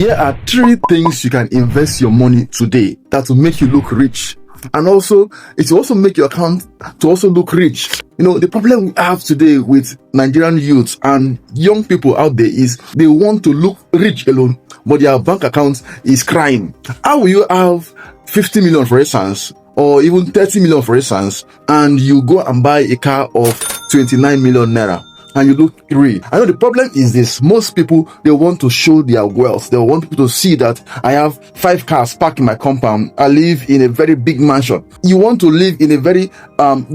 Here are 3 things you can invest your money today that will make you look rich. And also, it will also make your account to also look rich. You know, the problem we have today with Nigerian youths and young people out there is they want to look rich alone, but their bank account is crying. How will you have 50 million, for instance, or even 30 million, for instance, and you go and buy a car of 29 million naira? And you look rich. I know the problem is this. Most people, they want to show their wealth. They want people to see that I have 5 cars parked in my compound. I live in a very big mansion. You want to live in a very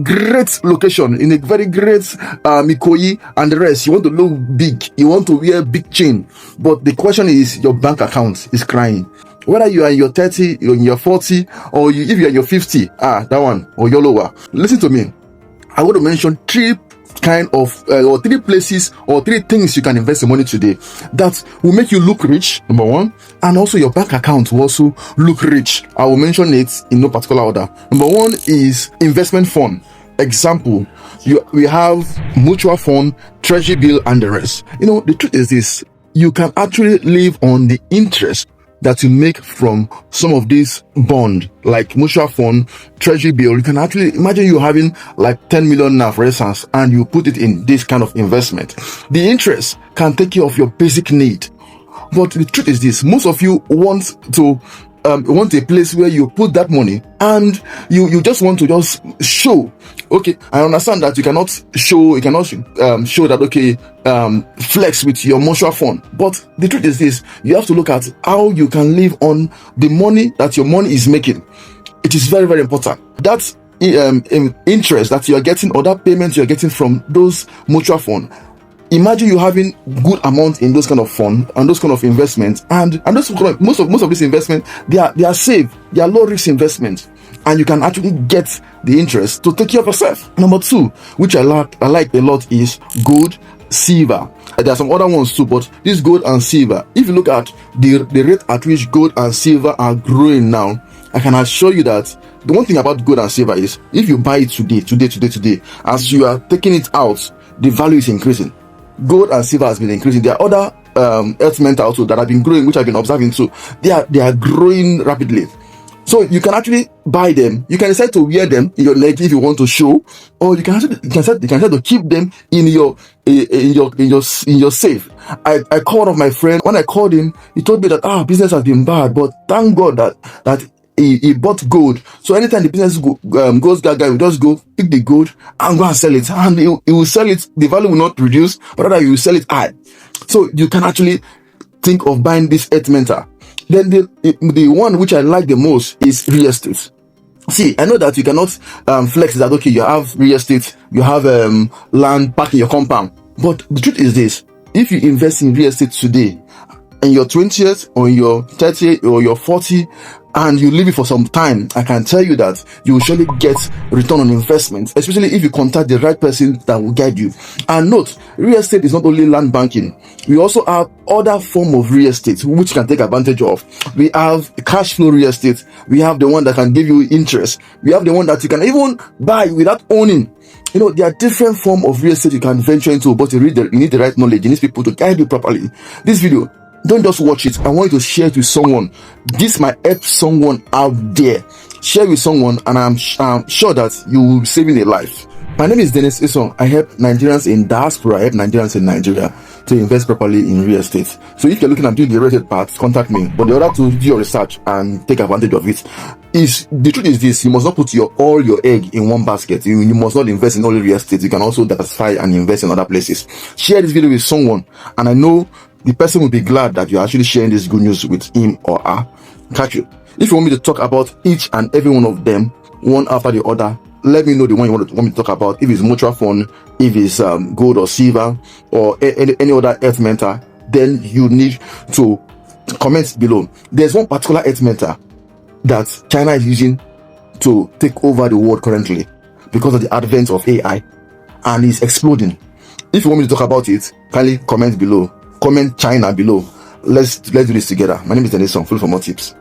great location, in a very great Ikoyi and the rest. You want to look big. You want to wear big chain. But the question is, your bank account is crying. Whether you are in your 30, you're in your 40, or if you're in your 50, that one, or your lower. Listen to me. I want to mention 3 or 3 places or 3 things you can invest your money today that will make you look rich, number 1, and also your bank account will also look rich. I will mention it in no particular order. Number 1 is investment fund. Example, we have mutual fund, treasury bill, and the rest. You know, the truth is this: you can actually live on the interest that you make from some of these bond, like mutual fund, treasury bill. You can actually imagine you having like 10 million now, for instance, and you put it in this kind of investment. The interest can take care of your basic need. But the truth is this: most of you want a place where you put that money and you just want to just show. Okay, I understand that you cannot show that, okay, flex with your mutual fund. But the truth is this: you have to look at how you can live on the money that your money is making. It is very, very important. That interest that you are getting, or that payment you are getting from those mutual fund. Imagine you having good amount in those kind of fund and those kind of investments, and most of these investments, they are safe, they are low risk investments, and you can actually get the interest to take care of yourself. Number 2, which I like a lot, is gold, silver. There are some other ones too, but this gold and silver, if you look at the rate at which gold and silver are growing now, I can assure you that the one thing about gold and silver is, if you buy it today, as you are taking it out, the value is increasing. Gold and silver has been increasing. There are other earth metal also that have been growing, which I've been observing too. They are growing rapidly. So you can actually buy them. You can decide to wear them in your leg if you want to show, or you can decide to keep them in your safe. I called one of my friends. When I called him, he told me that business has been bad, but thank God that he bought gold. So anytime the business goes gaga, you just go pick the gold and go and sell it, and he will sell it. The value will not reduce, but rather you will sell it high. So you can actually think of buying this earth metal. Then the one which I like the most is real estate. See, I know that you cannot flex that, okay, you have real estate, you have land back in your compound. But the truth is this: if you invest in real estate today, in your 20th or in your 30th or your 40, and you leave it for some time, I can tell you that you will surely get return on investment, especially if you contact the right person that will guide you. And note, real estate is not only land banking. We also have other form of real estate which you can take advantage of. We have cash flow real estate. We have the one that can give you interest. We have the one that you can even buy without owning. You know, there are different form of real estate you can venture into, but you need the right knowledge. You need people to guide you properly. This video, don't just watch it. I want you to share it with someone. This might help someone out there. Share with someone, and I'm sure that you will be saving a life. My name is Dennis Ison. I help Nigerians in diaspora, I help Nigerians in Nigeria to invest properly in real estate. So if you're looking at doing the real estate part, contact me. But the other to do your research and take advantage of it is, the truth is this: you must not put all your egg in one basket. You must not invest in only real estate. You can also diversify and invest in other places. Share this video with someone, and I know the person will be glad that you're actually sharing this good news with him or her. Catch you. If you want me to talk about each and every one of them, one after the other, let me know the one you want me to talk about. If it's mutual fund, if it's gold or silver, or any other earth metal, then you need to comment below. There's one particular earth metal that China is using to take over the world currently because of the advent of AI, and it's exploding. If you want me to talk about it, kindly comment below. Comment China below. Let's do this together. My name is Denison. Follow for more tips.